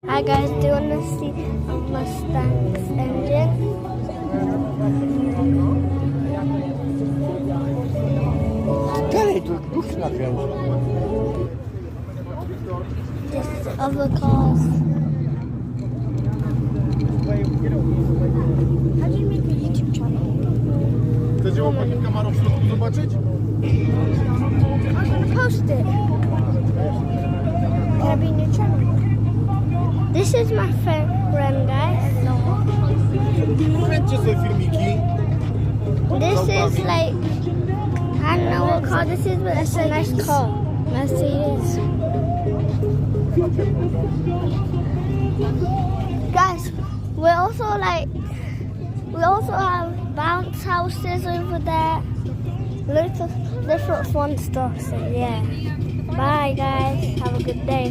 Hi guys, do you want to see a Mustang's engine? Dalej, tu duch nakręć. Just other cars. How do you make a YouTube channel? Chcecie łopatinka Maro w środku zobaczyć? I'm gonna post it. Can I be in your channel? This is my friend guys. Kręćcie sobie filmiki. This is like, I don't know what car this is, but it's a nice car. Mercedes. Guys, we also have bounce houses over there. Lots of different fun stuff, so yeah. Bye guys, have a good day.